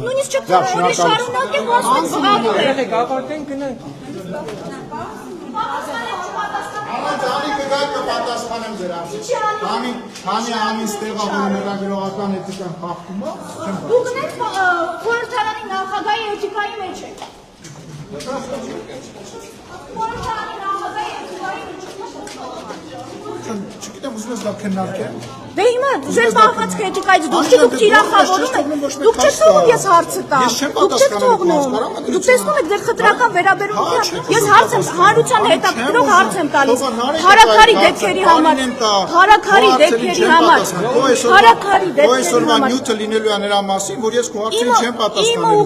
նույնիսկ չկարողի շարունակել Գավարտեն գնանք։ Ալանցանի կգայք կպատասխանեմ ձեր ասից։ Քանի ամիս տեղավորում հրագրողական էթիկան խախտում է։ Դու գնաց խորհրդարանի նախագահի էթիկայի մեջ եք։ Խորհրդարանի նախագահի էթիկայի մեջ եք։ Չգիտեմ, ուզում ես դա քննարկեմ։ Դե հիմա ձեր պահվածքը էթիկայից դուք թիրախավորում եք, դուք չեք թողնում ես հարցը տամ, դուք չեք թողնում, դուք տեսնում եք ձեր խտրական վերաբերմունքը, ես հարց եմ, հանրության հետաքրքրող հարց եմ տալիս, հարաքարի դեպքերի համար, հարաքարի դեպքերի համար, հարաքարի դեպքերի համար, նյութը լինելու է նրա մասին, որ ես քո հարցին չեմ պատասխանել,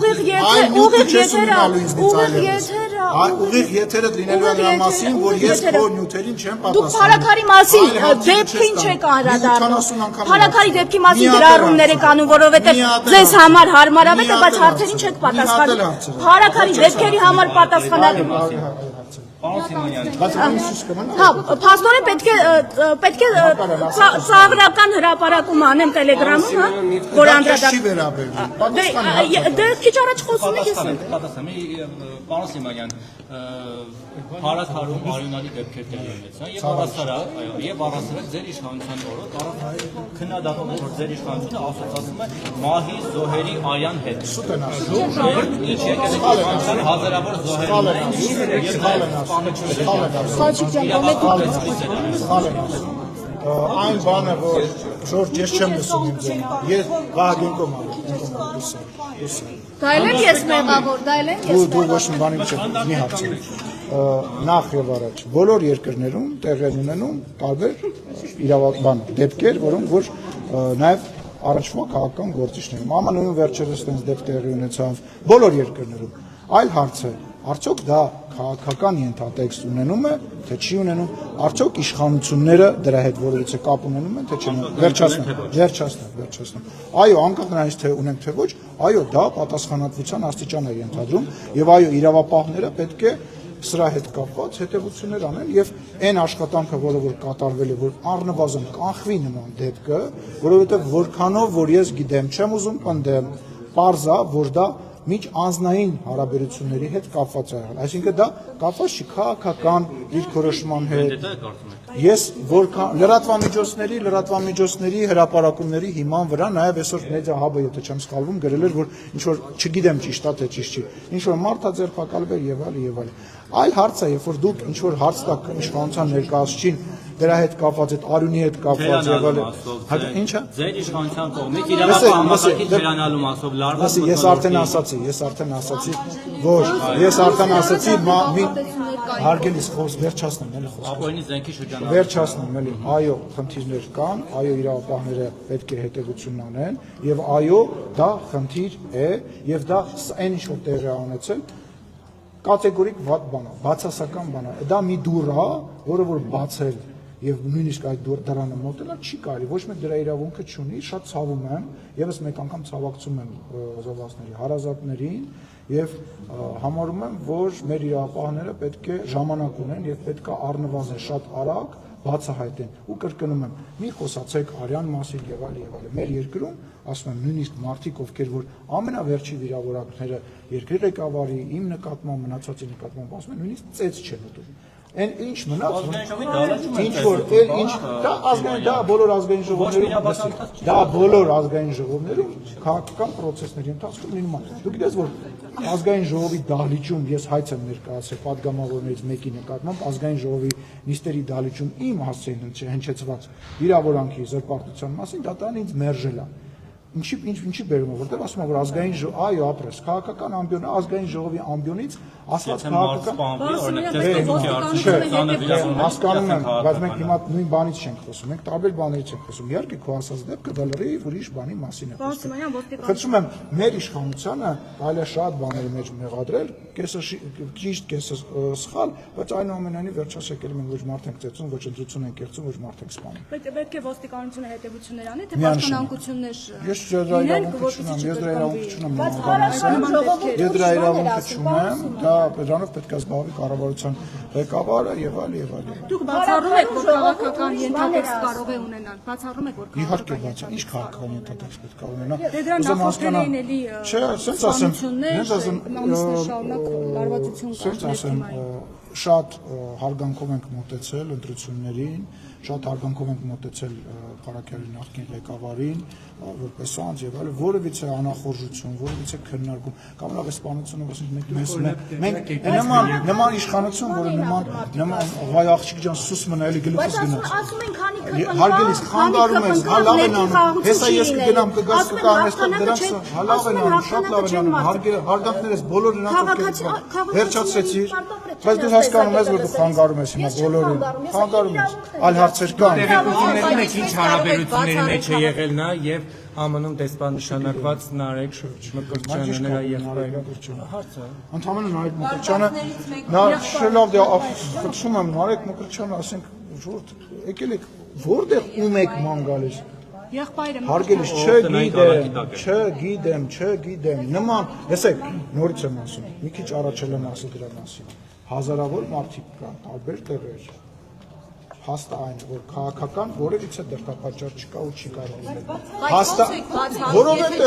ուղիղ եթերը լինելու է նրա մասին, որ ես քո նյութերին չեմ պատասխանել, դուք հարաքարի մասին դեպքին չեք անդրադառնում, Հարաքարի դեպքի մասին գրառումներ եք անում, որովհետև ձեզ համար հարմարավետ է, բայց հարցերին չեք պատասխանում։ Հարաքարի դեպքերի համար պատասխանելու։ Հա, փաստորեն պետք է ծաղրական հրապարակում անեմ Տելեգրամում, հա, որ անդրադառնամ։ Դե քիչ առաջ խոսում եք ես։ Պարոն Սիմոնյան, հարաքարում արյունալի դեպքեր տեղի ունեցան եւ առասարակ ձեր իշխանության օրը քննադատում է, որ ձեր իշխանությունը ասոցացում է մահի զոհերի արյան հետ։ Սուտ են ասում։ Ինչ եկել է իշխանության հազարավոր զոհերի։ Այն բանը, որ Ժորժ ես չեմ լսում իմ ձենը, ես Վահագենկոմ եմ։ Դա էլ եմ ես մեղավոր, դա էլ եմ ես մեղավոր։ Դու ոչ մի բանի չեք մի հարցի։ Նախ եւ առաջ բոլոր երկրներում տեղի ունենում տարբեր իրավաբան դեպքեր, որոնք որ նաեւ առաջվա քաղաքական գործիչներում ԱՄՆ-ում վերջերս այդպես դեպք տեղի ունեցավ բոլոր երկրներում։ Այլ հարցը, արդյոք դա քաղաքական ենթատեքստ ունենում է, թե չի ունենում, արդյոք իշխանությունները դրա հետ որևիցե կապ ունենում են, թե չեն։ Վերջացնեմ։ Այո, անկախ նրանից թե ունենք թե ոչ, այո, դա պատասխանատվության աստիճան է ենթադրում եւ այո, իրավապահները պետք է սրա հետ կապված հետևություններ անեն եւ այն աշխատանքը, որը որ կատարվել է, որ առնվազն կանխվի նման դեպքը, որովհետեւ որքանով որ ես գիտեմ, չեմ ուզում պնդեմ, պարզա, որ դա միջ անձնային հարաբերությունների հետ կապված է եղել, այսինքն դա կապված չի քաղաքական դիրքորոշման հետ։ Ես որքան լրատվամիջոցների հրապարակումների հիման վրա նաև այսօր մեդիա հաբը, եթե չեմ սխալվում, գրել էր, որ ինչ որ չգիտեմ ճիշտ է թե ճիշտ չի, ինչ որ մարդ է ձերբակալվել եւ այլ։ Այլ հարց է, երբ որ դուք ինչ որ հարց տակ իշխանության ներկայացուցիչին դրա հետ կապված այդ արյունի հետ կապված եւ այլ։ Ինչա։ Ձեր իշխանության կողմից իրավապահ համակարգի վերանալու մասով լարված։ Ես արդեն ասացի, ոչ, ես արդեն ասացի, հարգելիս խոսք վերջացնեմ, էլի խոսքը։ Ապօրինի զենքի շրջանառություն։ Վերջացնեմ, էլի, այո, խնդիրներ կան, այո, իրավապահները պետք է հետևություն անեն եւ այո, դա խնդիր է եւ դա այն ինչ որ տեղի է ունեցել կատեգորիկ վատ բան է, բացասական բան է։ Դա մի դուռ է, որը որ բացել եւ նույնիսկ այդ դրանը մոտենալ չի կարելի, ոչ մեկ դրա իրավունքը չունի, շատ ցավում եմ, եւս մեկ անգամ ցավակցում եմ զոհվածների հարազատներին եւ համարում եմ, որ մեր իրավապահները պետք է ժամանակ ունեն եւ պետք է առնվազն շատ արագ բացահայտեն ու կրկնում եմ, մի խոսացեք արյան մասին եւ այլ։ Մեր երկրում, ասում եմ, նույնիսկ մարդիկ, ովքեր որ ամենավերջի վիրավորակները երկրի ղեկավարի, իմ նկատմամբ, մնացածի նկատմամբ ասում են, նույնիսկ ծեծ չեն ուտում։ Այն ինչ մնաց, ինչ որ ինչ դա ազգային դա բոլոր ազգային ժողովներում քաղաքական process-ների ընթացքում լինում է։ Դուք գիտեք, որ ազգային ժողովի դահլիճում ես հայց եմ ներկայացել падգամավորներից մեկի նկատմամբ ազգային ժողովի նիստերի դահլիճում իմ հասցեին հնչեցված վիրավորանքի զրպարտության մասին դատարանը ինձ մերժել է։ Ինչի բերում է, որտեղ ասում է, որ ազգային ժողով, այո, ապրես, քաղաքական ամբիոն, ազգային ժողովի ամբիոնից ասված քաղաքական հասկանում եմ, բայց մենք հիմա նույն բանից չենք խոսում, մենք տարբեր բաներից ենք խոսում, իհարկե քո ասած դեպքը դա լրիվ ուրիշ բանի մասին է խոսում։ Խնդրում եմ, մեր իշխանությունը կարելի է շատ բաների մեջ մեղադրել, կեսը ճիշտ, կեսը սխալ, բայց այնուամենայնիվ վերջացած եկել մենք ոչ մարդ ենք ծեծում, ոչ ընտրություն ենք կերծում, ոչ մարդ ենք սպանում։ Պետք է ոստիկանությունը հետևություններ անի, թե պաշտպանանկություններ։ դրա իրավունք չունեմ, ես դրա իրավունք չունեմ նման ես դրա իրավունք չունեմ, դա դրանով պետք է զբաղվի կառավարության ղեկավարը եւ այլ եւ այլ։ Դուք բացառում եք, որ քաղաքական ենթատեքստ կարող է ունենալ, բացառում եք, որ Իհարկե բացա, ինչ քաղաքական ենթատեքստ պետք է ունենա։ Դե դրան նախորդել էին էլի Չէ, ասենց ասեմ, ամիսներ շարունակ լարվածություն ասենց ասեմ, շատ հարգանքով ենք մոտեցել ընտրություններին, շատ հարգանքով ենք մոտեցել Ղարաքյալի նախկին ղեկավարին, որպես անձ եւ այլն, որևիցե անախորժություն, որևիցե քննարկում, կամ լավ է սպանությունով ասենք մենք նման իշխանություն, որը նման վայ աղջիկ ջան սուս մնա էլի գլուխս գնաց։ Ասում են քանի Հարգելիս խանգարում ես, հա լավ են անում, հեսա ես կգնամ կգաս կկան այստեղ դրանց, հա լավ են անում, շատ լավ են անում, հարգանքներս բոլոր նրանք վերջացրեցիր, բայց դու հասկանում ես, որ դու խանգարում ես հիմա բոլորին, խանգարում ես, այլ հարցեր կան։ Տեղեկությունների մեջ ինչ հարաբերությունների մեջ է եղել նա եւ ԱՄՆ-ում դեսպաննշանակված Նարեկ Մկրտչյանը նրա եղբայրը։ Հարցը։ Ընդհանրապես Նարեկ Մկրտչյանը, նա շելով դե խնդրում եմ Նարեկ Մկրտչյանը, ասենք, որ եկել եք որտեղ ում եք ման գալիս։ Եղբայրը Հարգելիս, չգիտեմ, նման, տեսեք, նորից եմ ասում, մի քիչ առաջ եմ ասել դրա մասին, հազարավոր մարդիկ կան, տարբեր տեղեր, հաստա այն, որ քաղաքական որևիցե դրդապատճառ չկա ու չի կարող լինել, հաստա, որովհետև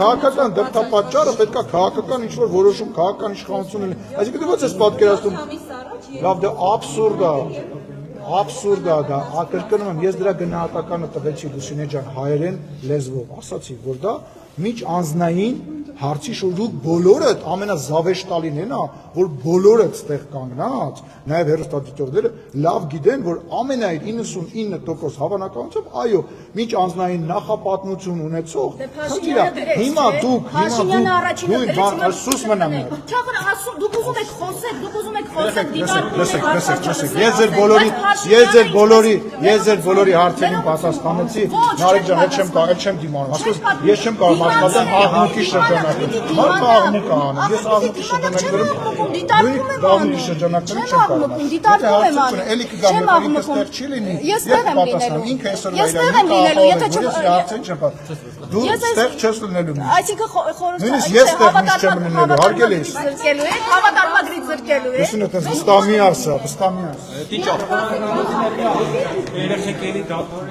քաղաքական դրդապատճառը պետք է քաղաքական ինչ-որ որոշում, քաղաքական իշխանություն լինի, այսինքն դու ո՞նց ես պատկերացնում, լավ դա absurd է դա, կրկնում եմ, ես դրա գնահատականը տվեցի Լուսինե ջան հայերեն լեզվով, ասացի, որ դա միջ անձնային հարցի շուրջ դուք բոլորդ ամենազավեշտալին են, որ բոլորդ ստեղ կանգնած, նաև հեռուստադիտողները լավ գիտեն, որ ամենայն 99% հավանականությամբ, այո, միջ անձնային նախապատմություն ունեցող, հիմա դուք սուս մնամ եք։ Դուք ուզում եք խոսեք, դիտարկում Ես ձեր բոլորի հարցերին պատասխանեցի, Նարեկ ջան, այդ չեմ դիմանում, ասես ես չեմ կարող աշխատել աղմուկի շրջանակում, մարդ աղմուկ անում, ես աղմուկի շրջանակներում, աղմուկի շրջանակներում չեմ կարող, դիտարկում եմ անում, էլի կգամ, ինքը ստեղ չի լինի, ես տեղ եմ լինելու, ինքը այսօր ես տեղ եմ լինելու, եթե դու ստեղ չես լինելու, այսինքն նույնիսկ ես ստեղ միշտ չեմ լինելու, հարգելիս, հավատարմագրից զրկելու եք, Լուսինե, տես վստամի ասա, Տիճա։ Երեխեքերի դատորը